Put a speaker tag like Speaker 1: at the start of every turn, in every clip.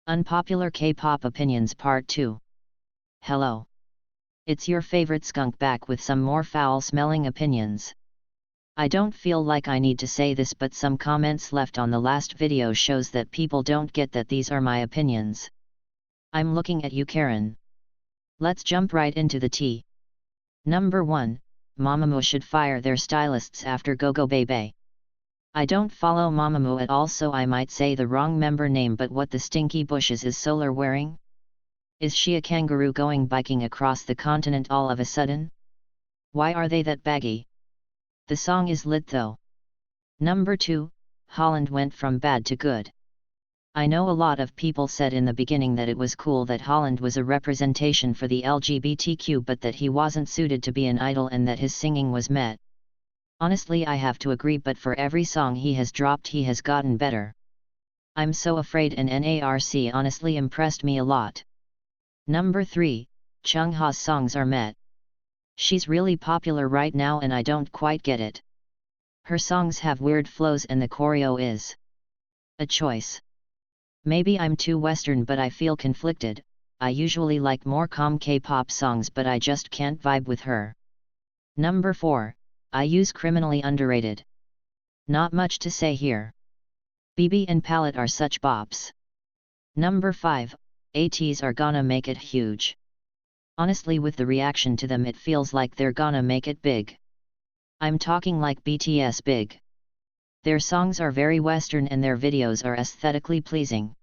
Speaker 1: Unpopular K-pop opinions part 2. Hello. It's your favorite skunk back with some more foul-smelling opinions. I don't feel like I need to say this, but some comments left on the last video shows that people don't get that these are my opinions. I'm looking at you, Karen. Let's jump right into the tea. Number 1, Mamamoo should fire their stylists after Go-Go Bebe. I don't follow Mamamoo at all, so I might say the wrong member name, but what the stinky bushes is Solar wearing? Is she a kangaroo going biking across the continent all of a sudden? Why are they that baggy? The song is lit though. Number 2, Holland went from bad to good. I know a lot of people said in the beginning that it was cool that Holland was a representation for the LGBTQ, but that he wasn't suited to be an idol and that his singing was meh. Honestly, I have to agree, but for every song he has dropped he has gotten better. I'm so afraid, and NARC honestly impressed me a lot. Number 3, Chungha's songs are meh. She's really popular right now and I don't quite get it. Her songs have weird flows and the choreo is a choice. Maybe I'm too Western, but I feel conflicted. I usually like more calm K-pop songs, but I just can't vibe with her. Number 4, IU's criminally underrated. Not much to say here. BB and Palette are such bops. Number 5, ATEEZ are gonna make it huge. Honestly, with the reaction to them it feels like they're gonna make it big. I'm talking like BTS big. Their songs are very Western and their videos are aesthetically pleasing.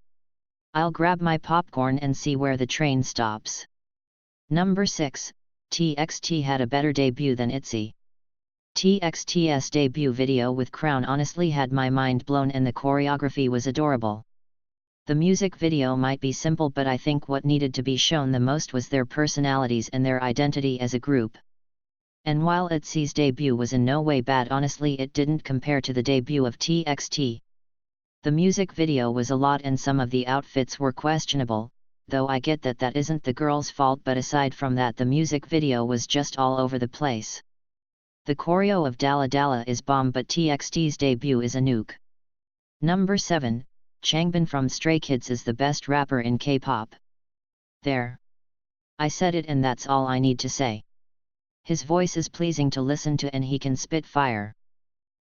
Speaker 1: I'll grab my popcorn and see where the train stops. Number 6, TXT had a better debut than ITZY. TXT's debut video with Crown honestly had my mind blown and the choreography was adorable. The music video might be simple, but I think what needed to be shown the most was their personalities and their identity as a group. And while ITZY's debut was in no way bad, honestly it didn't compare to the debut of TXT. The music video was a lot and some of the outfits were questionable, though I get that that isn't the girls' fault, but aside from that the music video was just all over the place. The choreo of Dalla Dalla is bomb, but TXT's debut is a nuke. Number 7, Changmin from Stray Kids is the best rapper in K-pop. There. I said it and that's all I need to say. His voice is pleasing to listen to and he can spit fire.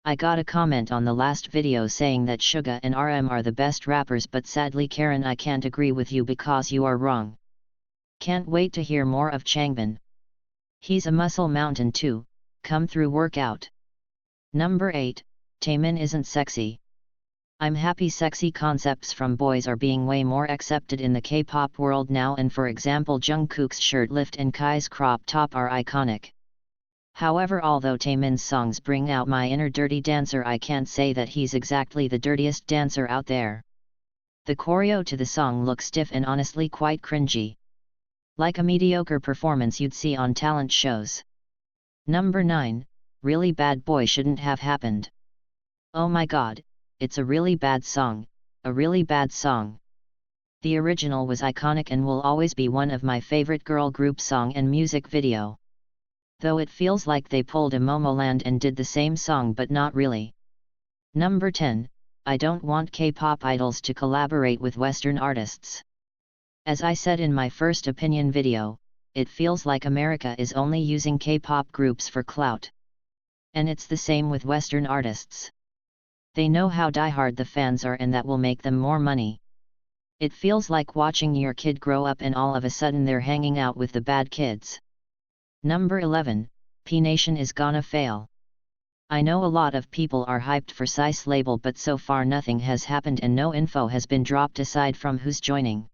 Speaker 1: I got a comment on the last video saying that Suga and RM are the best rappers, but sadly Karen, I can't agree with you because you are wrong. Can't wait to hear more of Changmin. He's a muscle mountain too. Come through workout. Number 8, Taemin isn't sexy. I'm happy sexy concepts from boys are being way more accepted in the K-pop world now, and for example Jungkook's shirt lift and Kai's crop top are iconic. However, although Taemin's songs bring out my inner dirty dancer, I can't say that he's exactly the dirtiest dancer out there. The choreo to the song looks stiff and honestly quite cringy. Like a mediocre performance you'd see on talent shows. Number 9, Really Bad Boy shouldn't have happened. Oh my god, it's a really bad song, a really bad song. The original was iconic and will always be one of my favorite girl group song and music video. Though it feels like they pulled a Momoland and did the same song, but not really. Number 10, I don't want K-pop idols to collaborate with Western artists. As I said in my first opinion video, it feels like America is only using K-pop groups for clout. And it's the same with Western artists. They know how diehard the fans are and that will make them more money. It feels like watching your kid grow up and all of a sudden they're hanging out with the bad kids. Number 11, P-Nation is gonna fail. I know a lot of people are hyped for Psy's label, but so far nothing has happened and no info has been dropped aside from who's joining.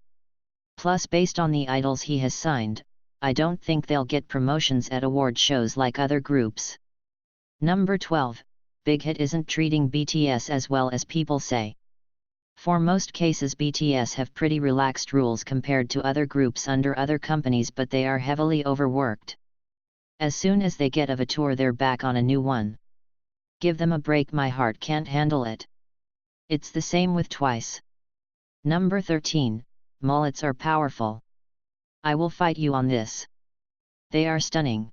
Speaker 1: Plus, based on the idols he has signed, I don't think they'll get promotions at award shows like other groups. Number 12, Big Hit isn't treating BTS as well as people say. For most cases BTS have pretty relaxed rules compared to other groups under other companies, but they are heavily overworked. As soon as they get of a tour they're back on a new one. Give them a break, my heart can't handle it. It's the same with Twice. Number 13, Mullets are powerful. I will fight you on this. They are stunning.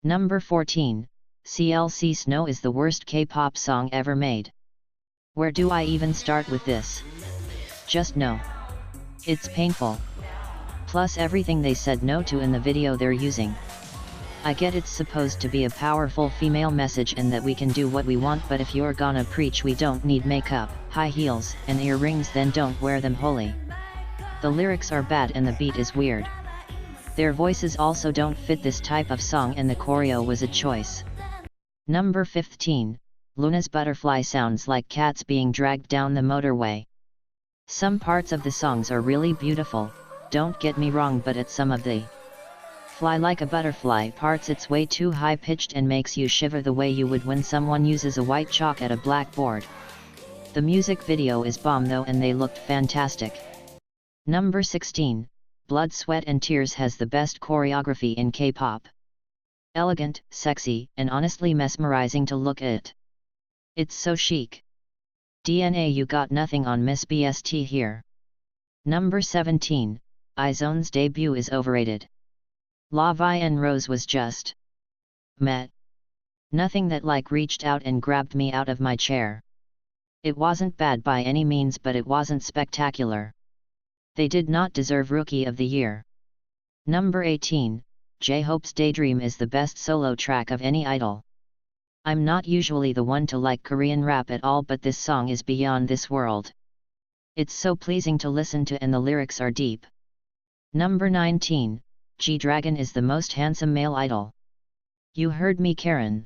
Speaker 1: Number 14, CLC Snow is the worst K-pop song ever made. Where do I even start with this? Just no. It's painful. Plus everything they said no to in the video they're using. I get it's supposed to be a powerful female message and that we can do what we want, but if you're gonna preach we don't need makeup, high heels, and earrings, then don't wear them wholly. The lyrics are bad and the beat is weird. Their voices also don't fit this type of song and the choreo was a choice. Number 15, Luna's Butterfly sounds like cats being dragged down the motorway. Some parts of the songs are really beautiful, don't get me wrong, but at some of the fly like a butterfly parts it's way too high-pitched and makes you shiver the way you would when someone uses a white chalk at a blackboard. The music video is bomb though and they looked fantastic. Number 16, Blood, Sweat and Tears has the best choreography in K-pop. Elegant, sexy, and honestly mesmerizing to look at. It's so chic. DNA, you got nothing on Miss BST here. Number 17, IZONE's debut is overrated. La Vie en Rose was just meh. Nothing that like reached out and grabbed me out of my chair. It wasn't bad by any means, but it wasn't spectacular. They did not deserve Rookie of the Year. Number 18, J-Hope's Daydream is the best solo track of any idol. I'm not usually the one to like Korean rap at all, but this song is beyond this world. It's so pleasing to listen to and the lyrics are deep. Number 19, GDragon is the most handsome male idol. You heard me, Karen.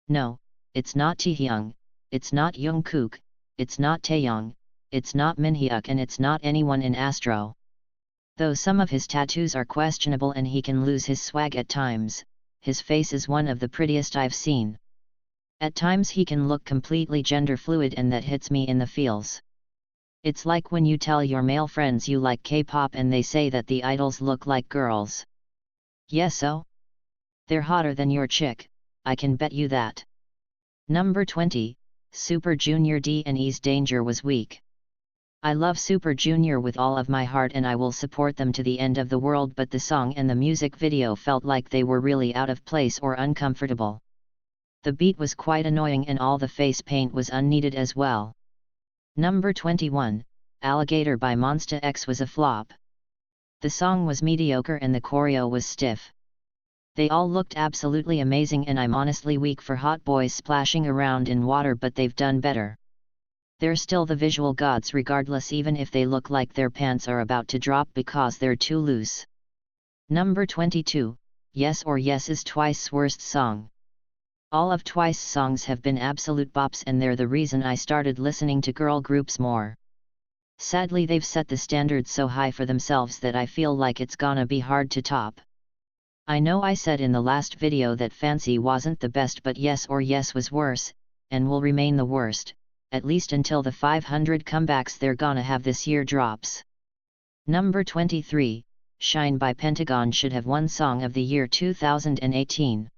Speaker 1: No, it's not Taehyung, it's not Jungkook, it's not Taeyoung, it's not Minhyuk, and it's not anyone in Astro. Though some of his tattoos are questionable and he can lose his swag at times, his face is one of the prettiest I've seen. At times he can look completely gender fluid and that hits me in the feels. It's like when you tell your male friends you like K-pop and they say that the idols look like girls. Yes, so? They're hotter than your chick, I can bet you that. Number 20, Super Junior D&E's Danger was weak. I love Super Junior with all of my heart and I will support them to the end of the world, but the song and the music video felt like they were really out of place or uncomfortable. The beat was quite annoying and all the face paint was unneeded as well. Number 21, Alligator by Monsta X was a flop. The song was mediocre and the choreo was stiff. They all looked absolutely amazing and I'm honestly weak for hot boys splashing around in water, but they've done better. They're still the visual gods regardless, even if they look like their pants are about to drop because they're too loose. Number 22, Yes or Yes is Twice's worst song. All of Twice's songs have been absolute bops and they're the reason I started listening to girl groups more. Sadly, they've set the standard so high for themselves that I feel like it's gonna be hard to top. I know I said in the last video that Fancy wasn't the best, but Yes or Yes was worse, and will remain the worst, at least until the 500 comebacks they're gonna have this year drops. Number 23, Shine by Pentagon should have won Song of the Year 2018.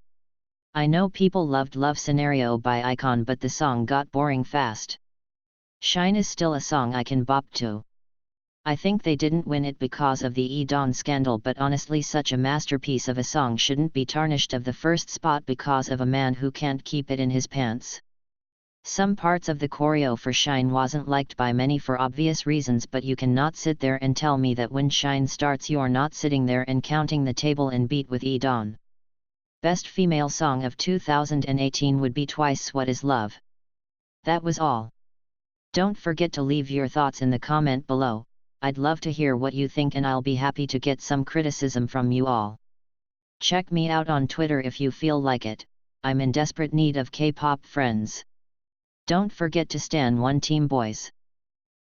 Speaker 1: I know people loved Love Scenario by iKON, but the song got boring fast. Shine is still a song I can bop to. I think they didn't win it because of the E-Don scandal, but honestly such a masterpiece of a song shouldn't be tarnished of the first spot because of a man who can't keep it in his pants. Some parts of the choreo for Shine wasn't liked by many for obvious reasons, but you cannot sit there and tell me that when Shine starts you're not sitting there and counting the table and beat with E-Don. Best female song of 2018 would be Twice What Is Love. That was all. Don't forget to leave your thoughts in the comment below. I'd love to hear what you think and I'll be happy to get some criticism from you all. Check me out on Twitter if you feel like it. I'm in desperate need of K-pop friends. Don't forget to stan one team, boys.